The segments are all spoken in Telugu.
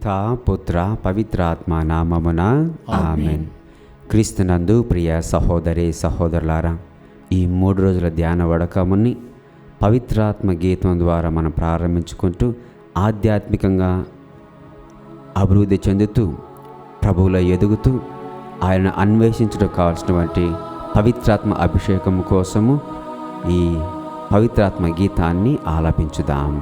పితా పుత్ర పవిత్రాత్మ నామమున ఆమేన్. క్రీస్తునందు ప్రియ సహోదరి సహోదరులారా, ఈ 3 రోజుల ధ్యాన వడకముని పవిత్రాత్మ గీతం ద్వారా మనం ప్రారంభించుకుంటూ ఆధ్యాత్మికంగా అభివృద్ధి చెందుతూ ప్రభువులో ఎదుగుతూ ఆయన అన్వేషించడం కావాల్సినటువంటి పవిత్రాత్మ అభిషేకం కోసము ఈ పవిత్రాత్మ గీతాన్ని ఆలపించుదాం.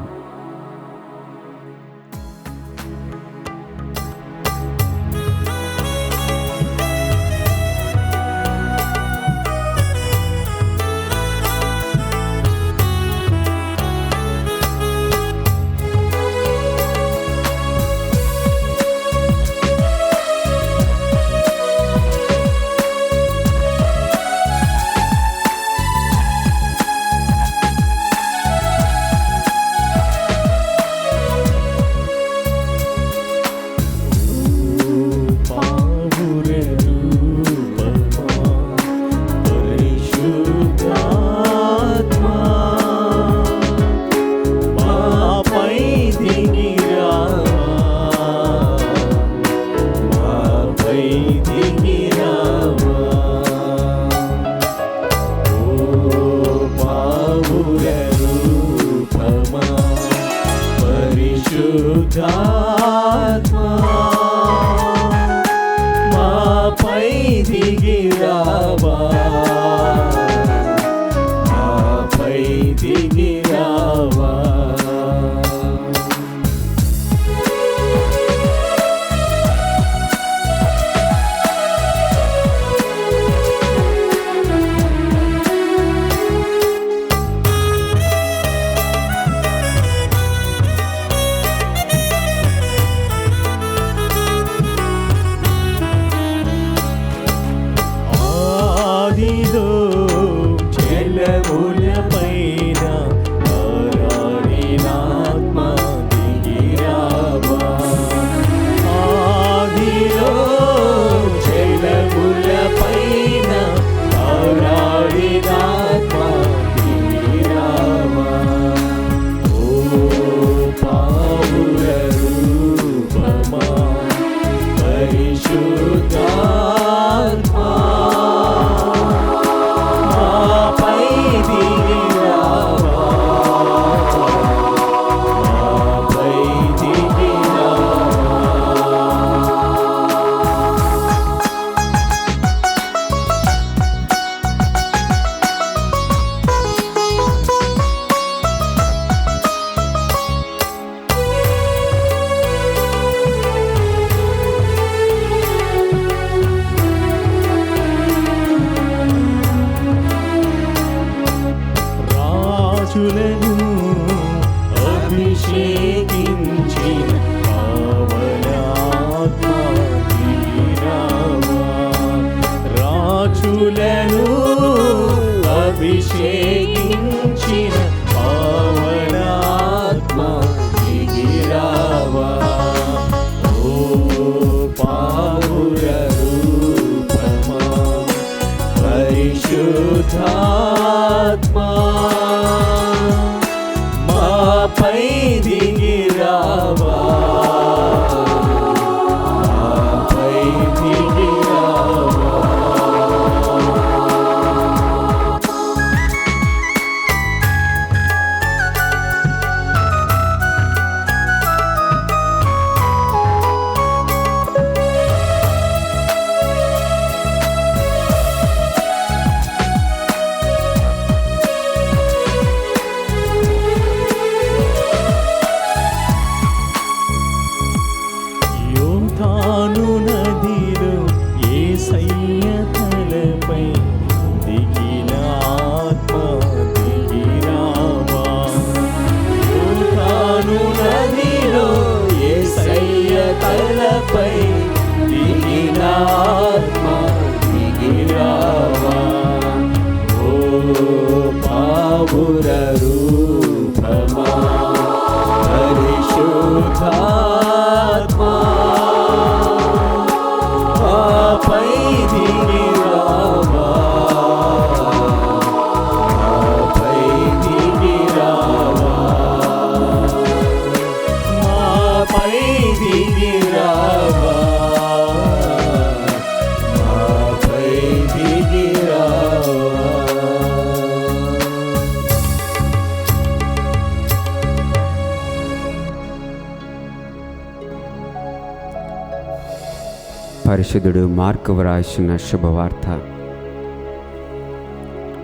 పరిశుద్ధుడు మార్కు వ్రాసిన శుభవార్త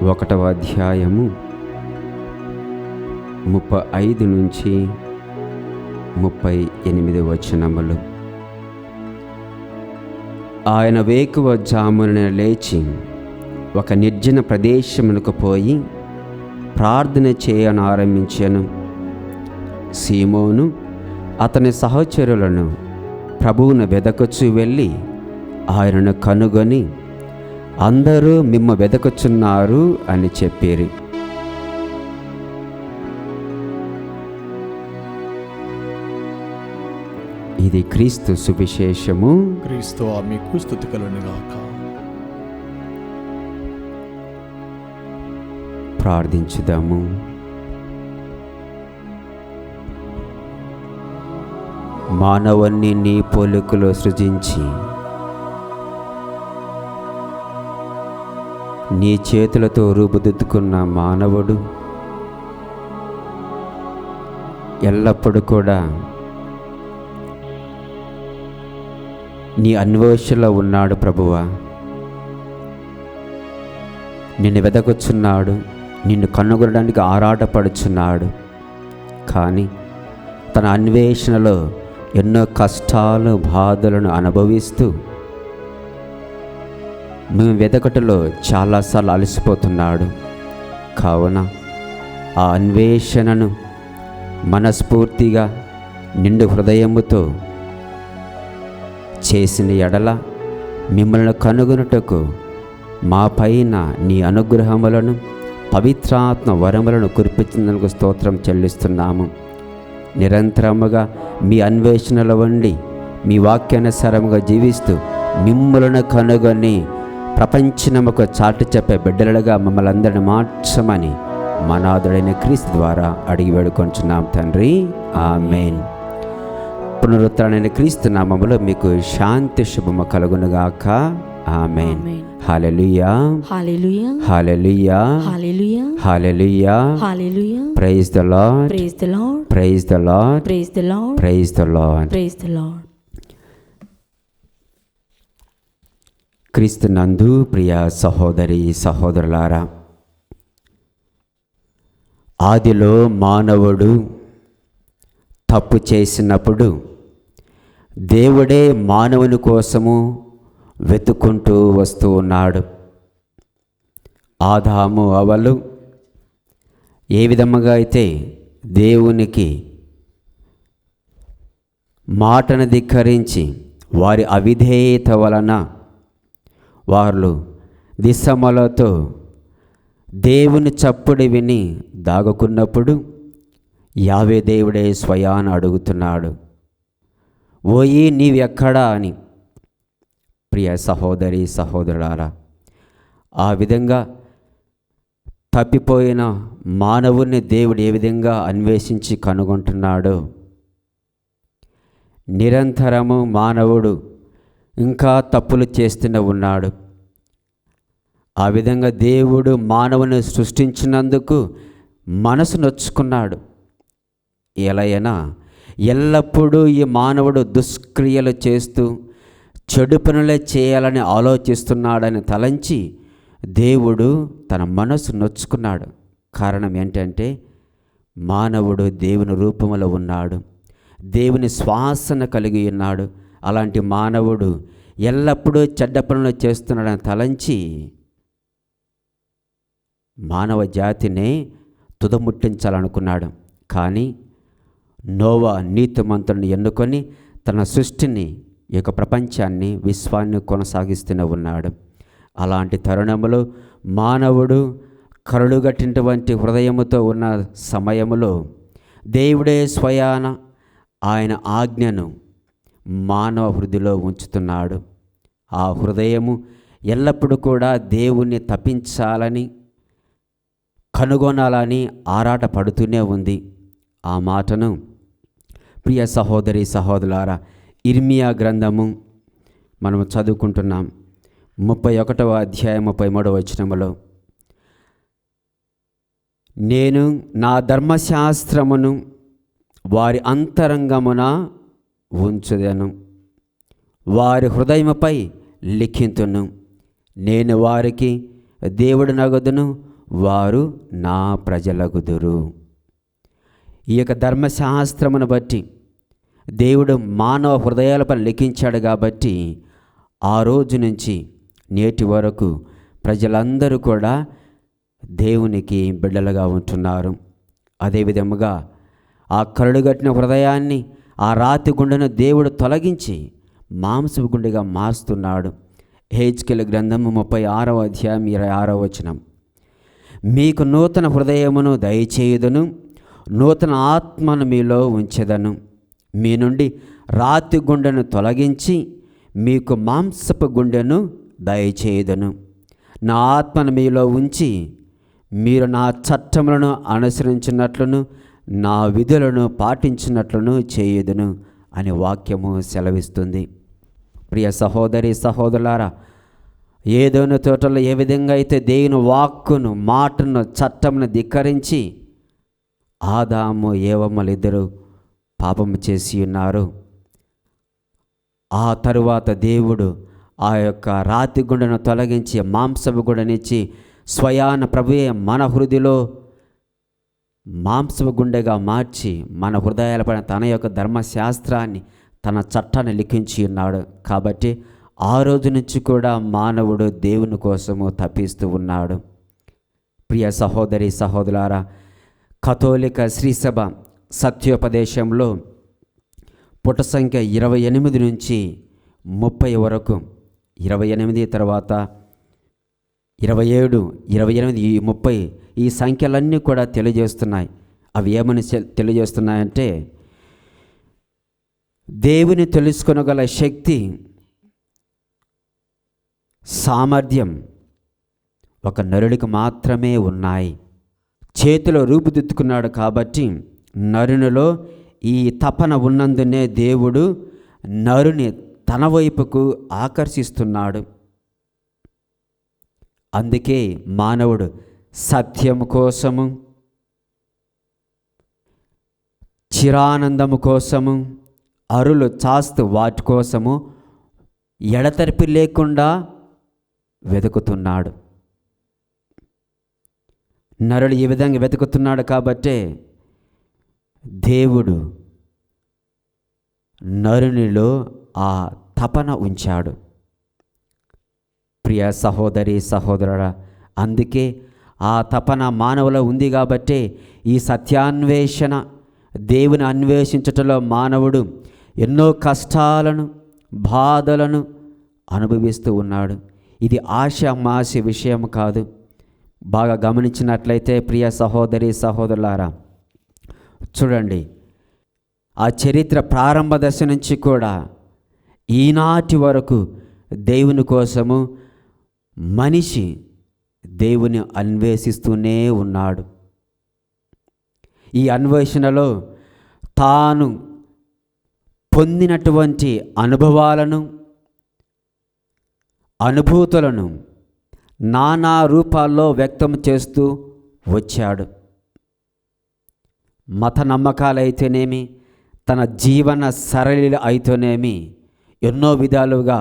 1వ అధ్యాయము 35 నుంచి 38 వచనములు. ఆయన వేకువ జామున లేచి ఒక నిర్జన ప్రదేశమునకు పోయి ప్రార్థన చేయనారంభించెను. సీమోను అతని సహచరులను ప్రభువును వెదకుచు వెళ్ళి ఆయనను కనుగొని, అందరూ మిమ్మ వెదకుచున్నారు అని చెప్పిరి. ఇది క్రీస్తు సువిశేషము. క్రీస్తు మీకు స్తుతి కలుగునుగాక. ప్రార్థించుదాము. మానవుణ్ణి నీ పోలికలో సృజించి నీ చేతులతో రూపుదిద్దుకున్న మానవుడు ఎల్లప్పుడూ కూడా నీ అన్వేషణలో ఉన్నాడు ప్రభువా. నిన్ను వెదకుచున్నాడు, నిన్ను కనుగొనడానికి ఆరాటపడుచున్నాడు. కానీ తన అన్వేషణలో ఎన్నో కష్టాలు బాధలను అనుభవిస్తూ మేము వెదకటలో చాలాసార్లు అలసిపోతున్నాడు. కావున ఆ అన్వేషణను మనస్ఫూర్తిగా నిండు హృదయముతో చేసిన ఎడల మిమ్మల్ని కనుగొనుటకు మా పైన నీ అనుగ్రహములను పవిత్రాత్మ వరములను కురిపించినందుకు స్తోత్రం చెల్లిస్తున్నాము. నిరంతరముగా మీ అన్వేషణల వండి మీ వాక్యానుసారముగా జీవిస్తూ మిమ్మల్ని కనుగొని ప్రపంచనముకు చాటి చెప్పే బిడ్డలుగా మమ్మల్ని అందరిని మార్చమని మనాథుడైన క్రీస్తు ద్వారా అడిగి వేడుకొంచున్నాం తండ్రి. ఆమేన్. పునరుత్తరణైన క్రీస్తు నామములో మీకు శాంతి శుభము కలుగునుగాక. ఆమేన్. హల్లెలూయా, హల్లెలూయా, హల్లెలూయా, హల్లెలూయా, హల్లెలూయా, హల్లెలూయా. Praise the Lord, praise the Lord, praise the Lord, praise the Lord, praise the Lord. Praise the Lord. క్రీస్తు నందు ప్రియ సహోదరి సహోదరులారా, ఆదిలో మానవుడు తప్పు చేసినప్పుడు దేవుడే మానవుని కోసము వెతుక్కుంటూ వస్తూ ఉన్నాడు. ఆదాము అవలు ఏ విధముగా అయితే దేవునికి మాటను ధిక్కరించి వారి అవిధేయత వలన వారు దిశమలతో దేవుని చప్పుడు విని దాగుకున్నప్పుడు యావే దేవుడే స్వయాన అడుగుతున్నాడు, ఓయి నీవెక్కడా అని. ప్రియ సహోదరి సహోదరులారా, ఆ విధంగా తప్పిపోయిన మానవుని దేవుడు ఏ విధంగా అన్వేషించి కనుగొంటున్నాడో, నిరంతరము మానవుడు ఇంకా తప్పులు చేస్తూనే ఉన్నాడు. ఆ విధంగా దేవుడు మానవుని సృష్టించినందుకు మనసు నొచ్చుకున్నాడు. ఎలైనా ఎల్లప్పుడూ ఈ మానవుడు దుష్క్రియలు చేస్తూ చెడు పనులే చేయాలని ఆలోచిస్తున్నాడని తలంచి దేవుడు తన మనసు నొచ్చుకున్నాడు. కారణం ఏంటంటే మానవుడు దేవుని రూపంలో ఉన్నాడు, దేవుని శ్వాసన కలిగి ఉన్నాడు. అలాంటి మానవుడు ఎల్లప్పుడూ చెడ్డ పనులు చేస్తున్నాడని తలంచి మానవ జాతినే తుదముట్టించాలనుకున్నాడు. కానీ నోవా నీతిమంతుడిని ఎన్నుకొని తన సృష్టిని, ఈ యొక్క ప్రపంచాన్ని, విశ్వాన్ని కొనసాగిస్తూనే ఉన్నాడు. అలాంటి తరుణములో మానవుడు కరుడుగట్టినటువంటి హృదయముతో ఉన్న సమయములో దేవుడే స్వయాన ఆయన ఆజ్ఞను మానవ హృదయలో ఉంచుతున్నాడు. ఆ హృదయము ఎల్లప్పుడూ కూడా దేవుణ్ణి తప్పించాలని, కనుగొనాలని ఆరాట పడుతూనే ఉంది. ఆ మాటను ప్రియ సహోదరి సహోదరులారా, ఇర్మియా గ్రంథము మనము చదువుకుంటున్నాం. 31వ అధ్యాయం 33వ వచనములో, నేను నా ధర్మశాస్త్రమును వారి అంతరంగమున ఉంచుదను, వారి హృదయముపై లిఖింతును. నేను వారికి దేవుడు నగుదును, వారు నా ప్రజలగుదురు. ఈ యొక్క ధర్మశాస్త్రమును బట్టి దేవుడు మానవ హృదయాలపై లిఖించాడు కాబట్టి ఆ రోజు నుంచి నేటి వరకు ప్రజలందరూ కూడా దేవునికి బిడ్డలుగా ఉంటున్నారు. అదేవిధముగా ఆ కరడుగట్టిన హృదయాన్ని, ఆ రాతి గుండెను దేవుడు తొలగించి మాంసపు గుండెగా మార్చుతున్నాడు. హెజ్కేలు గ్రంథము 36వ అధ్యాయం 26వ వచనం. మీకు నూతన హృదయమును దయచేయుదును, నూతన ఆత్మను మీలో ఉంచెదను. మీ నుండి రాతి గుండెను తొలగించి మీకు మాంసపు గుండెను దయచేయుదును. నా ఆత్మను మీలో ఉంచి మీరు నా చట్టములను అనుసరించినట్లును నా విధులను పాటించినట్లును చేయుదును అని వాక్యము సెలవిస్తుంది. ప్రియ సహోదరి సహోదరులారా, ఏదోని తోటలో ఏ విధంగా అయితే దేవుని వాక్కును, మాటను, చట్టమును ధిక్కరించి ఆదాము ఏవమ్మలు ఇద్దరు పాపము చేసి ఉన్నారు, ఆ తరువాత దేవుడు ఆ యొక్క రాతి గుండెను తొలగించి మాంసపు గుండెనిచ్చి స్వయాన ప్రభువే మన హృదయలో మాంసపు గుండెగా మార్చి మన హృదయాలపైన తన యొక్క ధర్మశాస్త్రాన్ని, తన చట్టాన్ని లిఖించి ఉన్నాడు. కాబట్టి ఆ రోజు నుంచి కూడా మానవుడు దేవుని కోసము తప్పిస్తూ ఉన్నాడు. ప్రియ సహోదరి సహోదరులారా, కథోలిక శ్రీసభ సత్యోపదేశంలో పుట సంఖ్య 28 నుంచి 30 వరకు, 28 తర్వాత 27, 28, 30 ఈ సంఖ్యలన్నీ కూడా తెలియజేస్తున్నాయి. అవి ఏమని తెలియజేస్తున్నాయంటే, దేవుని తెలుసుకొనగల శక్తి, సామర్థ్యం ఒక నరుడికి మాత్రమే ఉన్నాయి. చేతిలో రూపుదిద్దుకున్నాడు కాబట్టి నరునిలో ఈ తపన ఉన్నందునే దేవుడు నరుని తన వైపుకు ఆకర్షిస్తున్నాడు. అందుకే మానవుడు సత్యము కోసము, చిరానందము కోసము, అరులు చాస్తు వాటి కోసము ఎడతెరిపి లేకుండా వెతుకుతున్నాడు. నరుడు ఈ విధంగా వెతుకుతున్నాడు కాబట్టే దేవుడు నరునిలో ఆ తపన ఉంచాడు. ప్రియ సహోదరి సహోదరుడా, అందుకే ఆ తపన మానవులో ఉంది కాబట్టే ఈ సత్యాన్వేషణ, దేవుని అన్వేషించటంలో మానవుడు ఎన్నో కష్టాలను, బాధలను అనుభవిస్తూ ఉన్నాడు. ఇది ఆషామాషి విషయం కాదు. బాగా గమనించినట్లయితే ప్రియ సహోదరి సహోదరులారా, చూడండి, ఆ చరిత్ర ప్రారంభ దశ నుంచి కూడా ఈనాటి వరకు దేవుని కోసము మనిషి దేవుని అన్వేషిస్తూనే ఉన్నాడు. ఈ అన్వేషణలో తాను పొందినటువంటి అనుభవాలను, అనుభూతులను నానా రూపాల్లో వ్యక్తం చేస్తూ వచ్చాడు. మత నమ్మకాలైతేనేమి, తన జీవన సరళి అయితేనేమి ఎన్నో విధాలుగా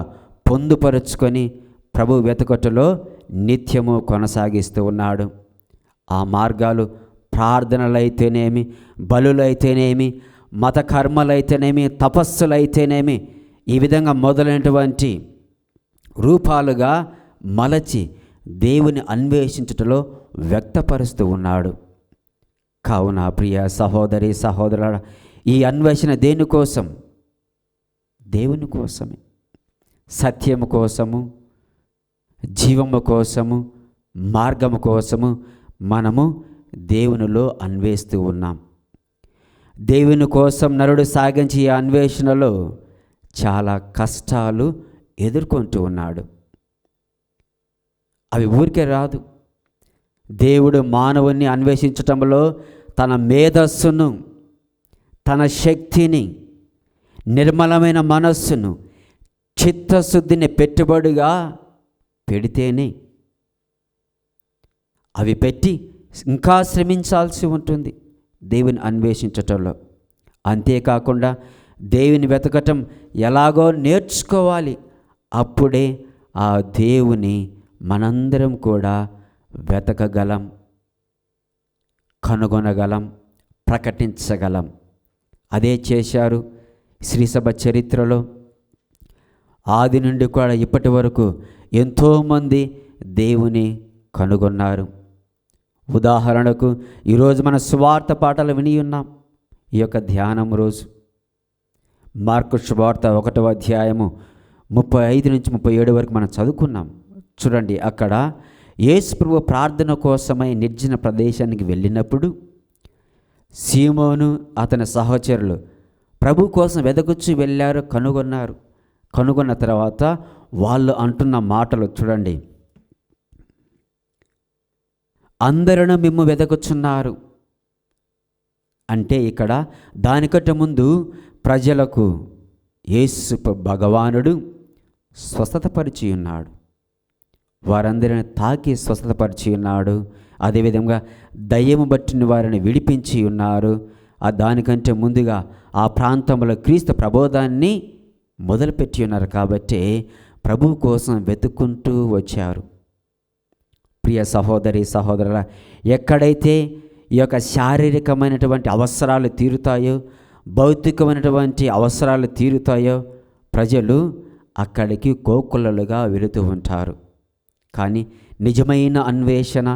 పొందుపరుచుకొని ప్రభు వెతుకటలో నిత్యము కొనసాగిస్తూ ఉన్నాడు. ఆ మార్గాలు ప్రార్థనలైతేనేమి, బలులైతేనేమి, మత కర్మలైతేనేమి, తపస్సులైతేనేమి, ఈ విధంగా మొదలైనటువంటి రూపాలుగా మలచి దేవుని అన్వేషించుటలో వ్యక్తపరుస్తూ ఉన్నాడు. కావున ప్రియ సహోదరి సహోదరుల, ఈ అన్వేషణ దేనికోసం? దేవుని కోసమే. సత్యము కోసము, జీవము కోసము, మార్గము కోసము మనము దేవునిలో అన్వేషిస్తూ ఉన్నాం. దేవుని కోసం నరుడు సాగించే ఈ అన్వేషణలో చాలా కష్టాలు ఎదుర్కొంటూ ఉన్నాడు. అవి ఊరికే రాదు. దేవుడు మానవుని అన్వేషించటంలో తన మేధస్సును, తన శక్తిని, నిర్మలమైన మనస్సును, చిత్తశుద్ధిని పెట్టుబడిగా పెడితేనే అవి పెట్టి ఇంకా శ్రమించాల్సి ఉంటుంది దేవుని అన్వేషించటంలో. అంతేకాకుండా దేవుని వెతకటం ఎలాగో నేర్చుకోవాలి. అప్పుడే ఆ దేవుని మనందరం కూడా వెతకగలం, కనుగొనగలం, ప్రకటించగలం. అదే చేశారు శ్రీసభ చరిత్రలో. ఆది నుండి కూడా ఇప్పటి వరకు ఎంతోమంది దేవుని కనుగొన్నారు. ఉదాహరణకు ఈరోజు మన సువార్త పాటలు విని ఉన్నాం. ఈ యొక్క ధ్యానం రోజు మార్కు సువార్త 1వ అధ్యాయము 35 నుంచి 37 వరకు మనం చదువుకున్నాం. చూడండి, అక్కడ యేసు ప్రభువు ప్రార్థన కోసమై నిర్జన ప్రదేశానికి వెళ్ళినప్పుడు సీమోను అతని సహచరులు ప్రభు కోసం వెదకుచ్చు వెళ్ళారు, కనుగొన్నారు. కనుగొన్న తర్వాత వాళ్ళు అంటున్న మాటలు చూడండి. అందరూ మిమ్ము వెదకుచున్నారు అంటే ఇక్కడ దానికంటే ముందు ప్రజలకు యేసు భగవానుడు స్వస్థతపరిచి ఉన్నాడు. వారందరిని తాకి స్వస్థతపరిచి ఉన్నాడు. అదేవిధంగా దయ్యము బట్టిన వారిని విడిపించి ఉన్నారు. దానికంటే ముందుగా ఆ ప్రాంతంలో క్రీస్తు ప్రబోధాన్ని మొదలుపెట్టి ఉన్నారు. కాబట్టి ప్రభువు కోసం వెతుక్కుంటూ వచ్చారు. ప్రియ సహోదరి సహోదరుల, ఎక్కడైతే ఈ యొక్క శారీరకమైనటువంటి అవసరాలు తీరుతాయో, భౌతికమైనటువంటి అవసరాలు తీరుతాయో ప్రజలు అక్కడికి కోకొల్లలుగా వెళుతూ ఉంటారు. కానీ నిజమైన అన్వేషణ,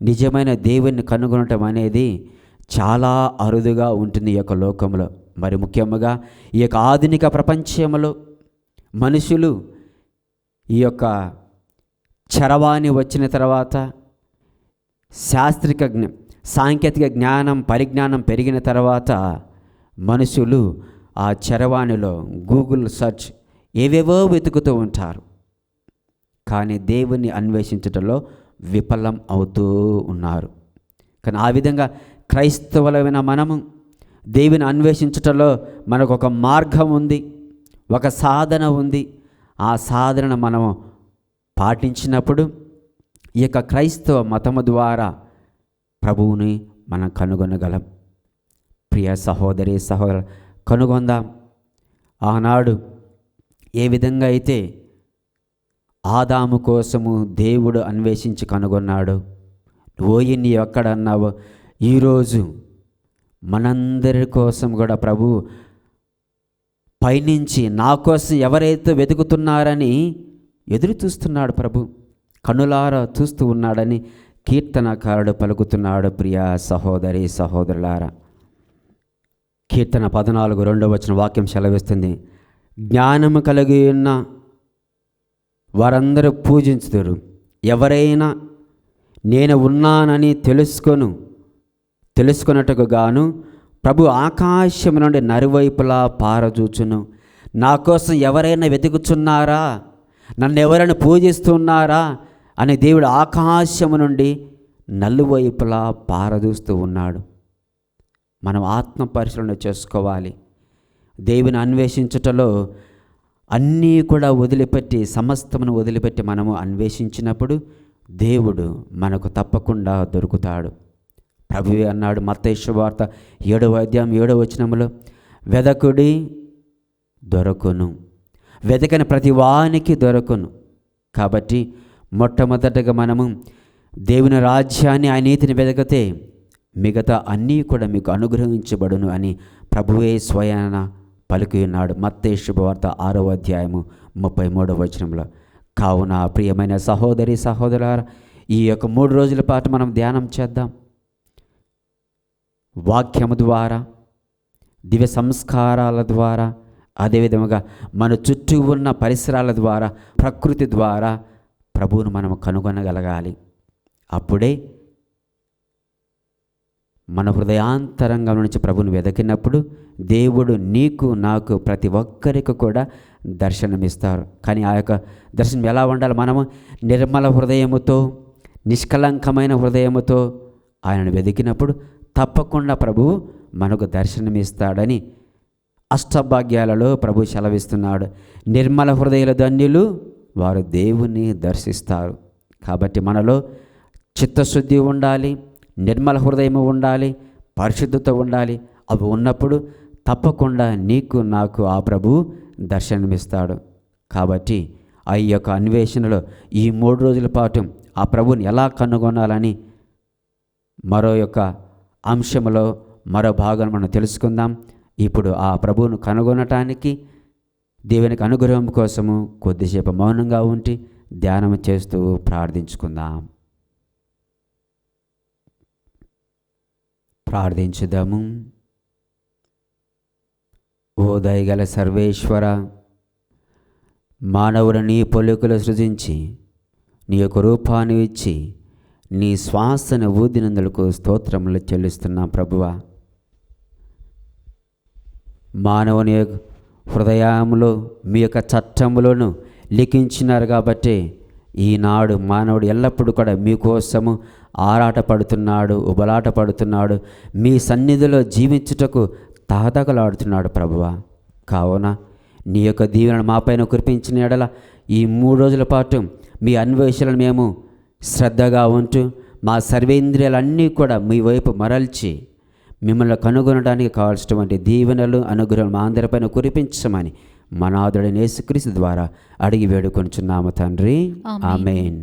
నిజమైన దేవుణ్ణి కనుగొనటం అనేది చాలా అరుదుగా ఉంటుంది ఈ యొక్క లోకంలో. మరి ముఖ్యంగా ఈ యొక్క ఆధునిక ప్రపంచంలో మనుషులు ఈ యొక్క చరవాణి వచ్చిన తర్వాత, సాంకేతిక పరిజ్ఞానం పెరిగిన తర్వాత మనుషులు ఆ చరవాణిలో గూగుల్ సెర్చ్ ఏవేవో వెతుకుతూ ఉంటారు. కానీ దేవుణ్ణి అన్వేషించటంలో విఫలం అవుతూ ఉన్నారు. కానీ ఆ విధంగా క్రైస్తవులమైన మనము దేవుని అన్వేషించటంలో మనకు ఒక మార్గం ఉంది, ఒక సాధన ఉంది. ఆ సాధన మనము పాటించినప్పుడు ఈ యొక్క క్రైస్తవ మతము ద్వారా ప్రభువుని మనం కనుగొనగలం. ప్రియ సహోదరి సహోదరు, కనుగొందాం. ఆనాడు ఏ విధంగా అయితే ఆదాము కోసము దేవుడు అన్వేషించి కనుగొన్నాడు, ఓయి నీ ఎక్కడన్నావో ఈరోజు మనందరి కోసం కూడా ప్రభు పైనుంచి నా కోసం ఎవరైతే వెతుకుతున్నారని ఎదురు చూస్తున్నాడు. ప్రభు కనులారా చూస్తూ ఉన్నాడని కీర్తనకారుడు పలుకుతున్నాడు. ప్రియ సహోదరి సహోదరులారా, కీర్తన 14:2 వాక్యం సెలవిస్తుంది, జ్ఞానము కలిగి ఉన్న వారందరూ పూజించుదురు. ఎవరైనా నేను ఉన్నానని తెలుసుకొనుటకు గాను ప్రభు ఆకాశం నుండి నలువైపులా పారజూచును. నా కోసం ఎవరైనా వెతుకుచున్నారా, నన్ను ఎవరైనా పూజిస్తున్నారా అని దేవుడు ఆకాశము నుండి నలువైపులా పారదూస్తూ ఉన్నాడు. మనం ఆత్మ పరిశీలన చేసుకోవాలి. దేవుని అన్వేషించుటలో అన్నీ కూడా వదిలిపెట్టి, సమస్తమును వదిలిపెట్టి మనము అన్వేషించినప్పుడు దేవుడు మనకు తప్పకుండా దొరుకుతాడు. ప్రభువే అన్నాడు మత్తయి సువార్త 7వ అధ్యాయం 7వ వచనములో, వెదకుడి దొరకును, వెదకని ప్రతి వానికి దొరకును. కాబట్టి మొట్టమొదటగా మనము దేవుని రాజ్యాన్ని, ఆయన నీతిని వెదకితే మిగతా అన్నీ కూడా మీకు అనుగ్రహించబడును అని ప్రభువే స్వయాన పలికి ఉన్నాడు. మత్తయి శుభవార్త 6వ అధ్యాయము 33వ వచనంలో. కావున ప్రియమైన సహోదరి సహోదరులారా, ఈ యొక్క 3 రోజుల పాటు మనం ధ్యానం చేద్దాం. వాక్యము ద్వారా, దివ్య సంస్కారాల ద్వారా, అదేవిధంగా మన చుట్టూ ఉన్న పరిసరాల ద్వారా, ప్రకృతి ద్వారా ప్రభువును మనం కనుగొనగలగాలి. అప్పుడే మన హృదయాంతరంగం నుంచి ప్రభువుని వెతికినప్పుడు దేవుడు నీకు, నాకు, ప్రతి ఒక్కరికి కూడా దర్శనమిస్తారు. కానీ ఆ యొక్క దర్శనం ఎలా ఉండాలి? మనము నిర్మల హృదయముతో, నిష్కలంకమైన హృదయముతో ఆయనను వెతికినప్పుడు తప్పకుండా ప్రభువు మనకు దర్శనమిస్తాడని అష్టభాగ్యాలలో ప్రభు సెలవిస్తున్నాడు. నిర్మల హృదయాల ధన్యులు, వారు దేవుని దర్శిస్తారు. కాబట్టి మనలో చిత్తశుద్ధి ఉండాలి, నిర్మల హృదయము ఉండాలి, పరిశుద్ధత ఉండాలి. అవి ఉన్నప్పుడు తప్పకుండా నీకు నాకు ఆ ప్రభువు దర్శనమిస్తాడు. కాబట్టి ఆ యొక్క అన్వేషణలో ఈ 3 రోజుల పాటు ఆ ప్రభువుని ఎలా కనుగొనాలని మరో యొక్క అంశంలో మరో భాగం మనం తెలుసుకుందాం. ఇప్పుడు ఆ ప్రభువును కనుగొనటానికి దేవునికి అనుగ్రహం కోసము కొద్దిసేపు మౌనంగా ఉండి ధ్యానం చేస్తూ ప్రార్థించుకుందాం. ప్రార్థించుదాము. ఓ దయగల సర్వేశ్వర, మానవుడు నీ పొలుకులు సృజించి నీ యొక్క రూపాన్ని ఇచ్చి నీ శ్వాసను ఊదినందులకు స్తోత్రములు చెల్లిస్తున్నాం ప్రభువా. మానవుని హృదయంలో మీ యొక్క చట్టములను లిఖించినారు కాబట్టి ఈనాడు మానవుడు ఎల్లప్పుడూ కూడా మీకోసము ఆరాటపడుతున్నాడు, ఉబలాటపడుతున్నాడు, మీ సన్నిధిలో జీవించుటకు తహతకలాడుతున్నాడు ప్రభువా. కావున నీ యొక్క దీవెనను మాపైన కురిపించిన ఎడల ఈ 3 రోజుల పాటు మీ అన్వేషణలు మేము శ్రద్ధగా ఉంటూ మా సర్వేంద్రియాలన్నీ కూడా మీ వైపు మరల్చి మిమ్మల్ని కనుగొనడానికి కావాల్సినటువంటి దీవెనలు అనుగ్రహం మా అందరిపైన కురిపించమని మనాదుడైన యేసుక్రీస్తు ద్వారా అడిగి వేడుకొనుచున్నాము తండ్రి. ఆమేన్.